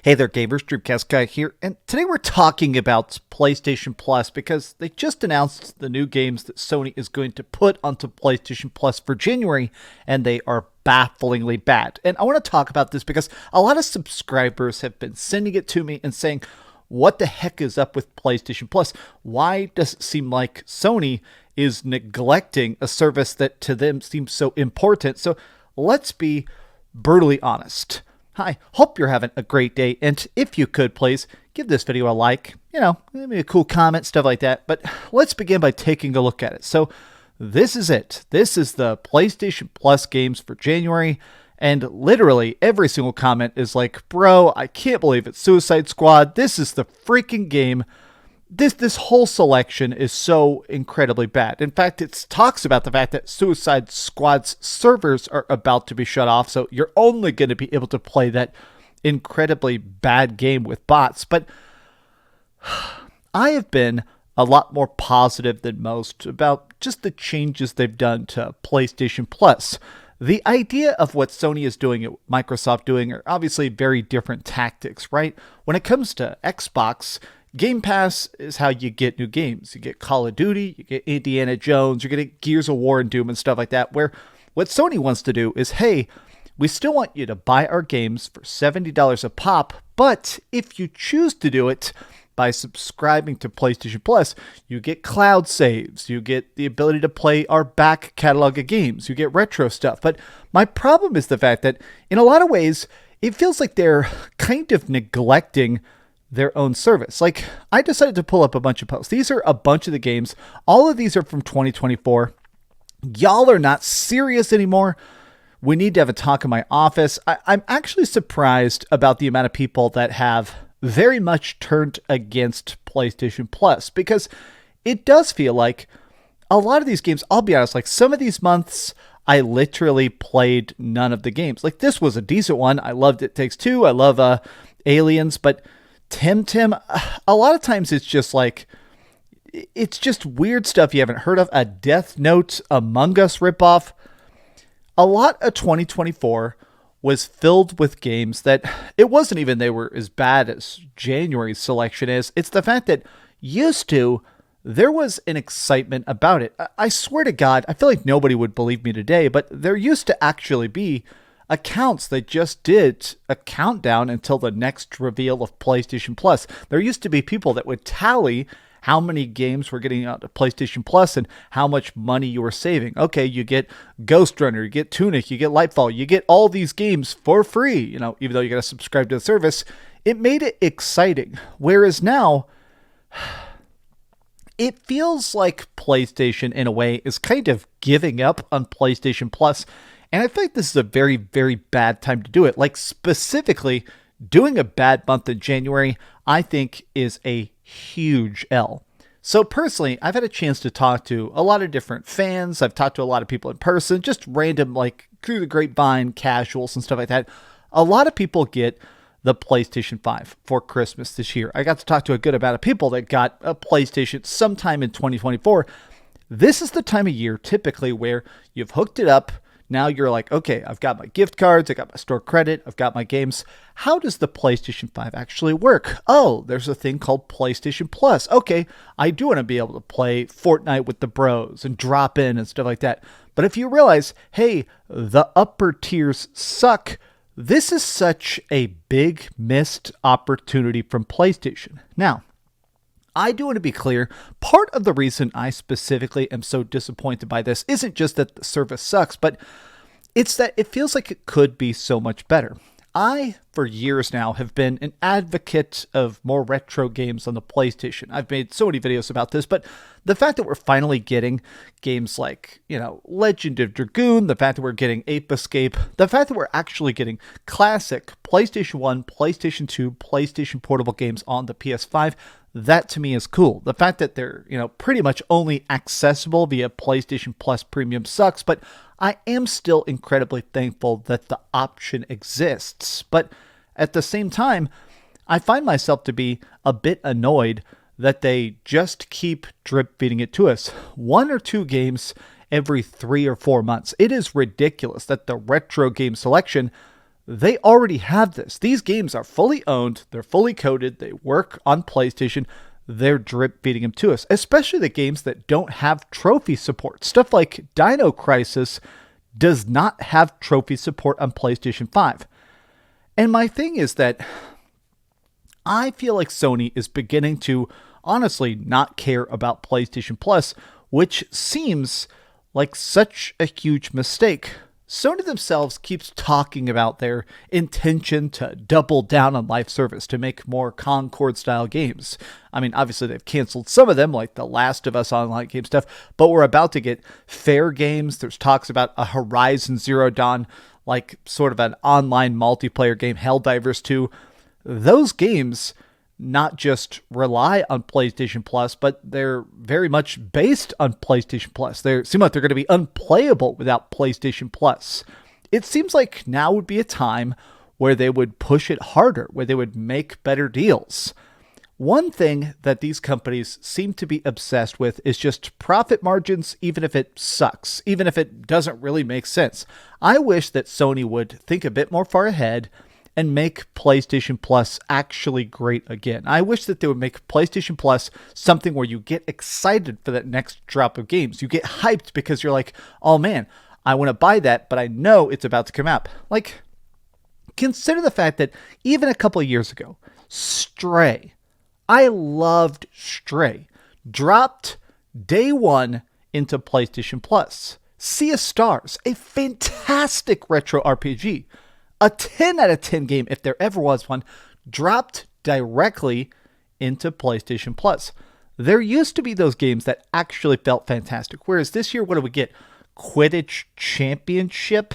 Hey there, gamers. DreamcastGuy here, and today we're talking about PlayStation Plus because they just announced the new games that Sony is going to put onto PlayStation Plus for January, and they are bafflingly bad. And I want to talk about this because a lot of subscribers have been sending it to me and saying, what the heck is up with PlayStation Plus? Why does it seem like Sony is neglecting a service that to them seems so important? So let's be brutally honest. Hi, hope you're having a great day, and if you could, please give this video a like, maybe a cool comment, stuff like that, but let's begin by taking a look at it. So this is it. This is the PlayStation Plus games for January, and literally every single comment is like, bro, I can't believe it's Suicide Squad. This is the freaking game. This whole selection is so incredibly bad. In fact, it talks about the fact that Suicide Squad's servers are about to be shut off, so you're only going to be able to play that incredibly bad game with bots. But I have been a lot more positive than most about just the changes they've done to PlayStation Plus. The idea of what Sony is doing and Microsoft doing are obviously very different tactics, right? When it comes to Xbox, Game Pass is how you get new games. You get Call of Duty, you get Indiana Jones, you're getting Gears of War and Doom and stuff like that, where what Sony wants to do is, hey, we still want you to buy our games for $70 a pop, but if you choose to do it by subscribing to PlayStation Plus, you get cloud saves, you get the ability to play our back catalog of games, you get retro stuff. But my problem is the fact that in a lot of ways, it feels like they're kind of neglecting their own service. Like, I decided to pull up a bunch of posts. These are a bunch of the games. All of these are from 2024. Y'all are not serious anymore. We need to have a talk in my office. I'm actually surprised about the amount of people that have very much turned against PlayStation Plus, because it does feel like a lot of these games, I'll be honest, like some of these months, I literally played none of the games. Like, this was a decent one. I loved It Takes Two. I love Aliens, but Tim, a lot of times it's just like, it's just weird stuff you haven't heard of. A Death Note Among Us ripoff. A lot of 2024 was filled with games that it wasn't even they were as bad as January's selection is. It's the fact that used to, there was an excitement about it. I swear to God, I feel like nobody would believe me today, but there used to actually be accounts that just did a countdown until the next reveal of PlayStation Plus. There used to be people that would tally how many games were getting out to PlayStation Plus and how much money you were saving. Okay, you get Ghost Runner, you get Tunic, you get Lightfall, you get all these games for free, even though you got to subscribe to the service. It made it exciting. Whereas now, it feels like PlayStation, in a way, is kind of giving up on PlayStation Plus. And I feel like this is a very, very bad time to do it. Like, specifically, doing a bad month in January, I think, is a huge L. So personally, I've had a chance to talk to a lot of different fans. I've talked to a lot of people in person, just random, like, through the grapevine, casuals and stuff like that. A lot of people get the PlayStation 5 for Christmas this year. I got to talk to a good amount of people that got a PlayStation sometime in 2024. This is the time of year, typically, where you've hooked it up. Now you're like, okay, I've got my gift cards, I got my store credit, I've got my games. How does the PlayStation 5 actually work? Oh, there's a thing called PlayStation Plus. Okay, I do want to be able to play Fortnite with the bros and drop in and stuff like that. But if you realize, hey, the upper tiers suck, this is such a big missed opportunity from PlayStation. Now, I do want to be clear, part of the reason I specifically am so disappointed by this isn't just that the service sucks, but it's that it feels like it could be so much better. I, for years now, have been an advocate of more retro games on the PlayStation. I've made so many videos about this, but the fact that we're finally getting games like, Legend of Dragoon, the fact that we're getting Ape Escape, the fact that we're actually getting classic PlayStation 1, PlayStation 2, PlayStation Portable games on the PS5, that to me is cool. The fact that they're, pretty much only accessible via PlayStation Plus Premium sucks, but I am still incredibly thankful that the option exists. But at the same time, I find myself to be a bit annoyed that they just keep drip feeding it to us. 1 or 2 games every 3 or 4 months. It is ridiculous that the retro game selection They already have this. These games are fully owned, they're fully coded, they work on PlayStation. They're drip feeding them to us, especially the games that don't have trophy support. Stuff like Dino Crisis does not have trophy support on PlayStation 5. And my thing is that I feel like Sony is beginning to honestly not care about PlayStation Plus, which seems like such a huge mistake. Sony themselves keeps talking about their intention to double down on live service to make more Concord-style games. I mean, obviously they've canceled some of them, like the Last of Us online game stuff, but we're about to get fair games. There's talks about a Horizon Zero Dawn, like sort of an online multiplayer game, Helldivers 2. Those games not just rely on PlayStation Plus, but they're very much based on PlayStation Plus. They seem like they're going to be unplayable without PlayStation Plus. It seems like now would be a time where they would push it harder, where they would make better deals. One thing that these companies seem to be obsessed with is just profit margins, even if it sucks, even if it doesn't really make sense. I wish that Sony would think a bit more far ahead and make PlayStation Plus actually great again. I wish that they would make PlayStation Plus something where you get excited for that next drop of games. You get hyped because you're like, oh man, I want to buy that, but I know it's about to come out. Like, consider the fact that even a couple of years ago, Stray, I loved Stray, dropped day one into PlayStation Plus. Sea of Stars, a fantastic retro RPG. A 10 out of 10 game, if there ever was one, dropped directly into PlayStation Plus. There used to be those games that actually felt fantastic. Whereas this year, what do we get? Quidditch Championship?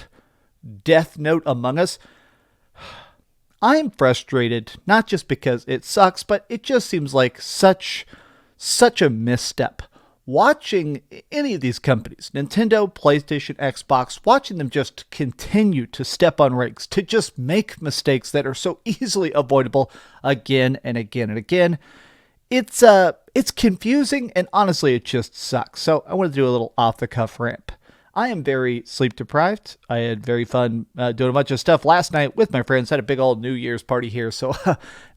Death Note Among Us? I am frustrated, not just because it sucks, but it just seems like such a misstep. Watching any of these companies, Nintendo, PlayStation, Xbox, watching them just continue to step on rakes, to just make mistakes that are so easily avoidable again and again and again. It's confusing, and honestly, it just sucks. So I want to do a little off-the-cuff rant. I am very sleep-deprived. I had very fun doing a bunch of stuff last night with my friends. Had a big old New Year's party here, so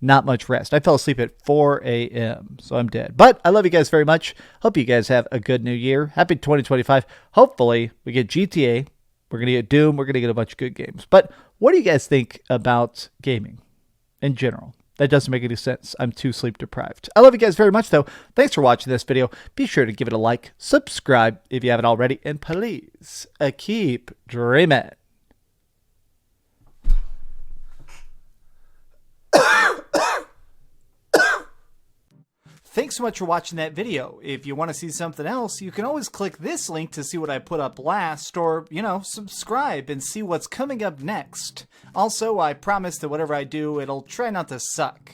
not much rest. I fell asleep at 4 a.m., so I'm dead. But I love you guys very much. Hope you guys have a good new year. Happy 2025. Hopefully, we get GTA. We're going to get Doom. We're going to get a bunch of good games. But what do you guys think about gaming in general? That doesn't make any sense. I'm too sleep deprived. I love you guys very much, though. Thanks for watching this video. Be sure to give it a like, subscribe if you haven't already, and please keep dreaming. Thanks so much for watching that video. If you want to see something else, you can always click this link to see what I put up last, or, subscribe and see what's coming up next. Also, I promise that whatever I do, it'll try not to suck.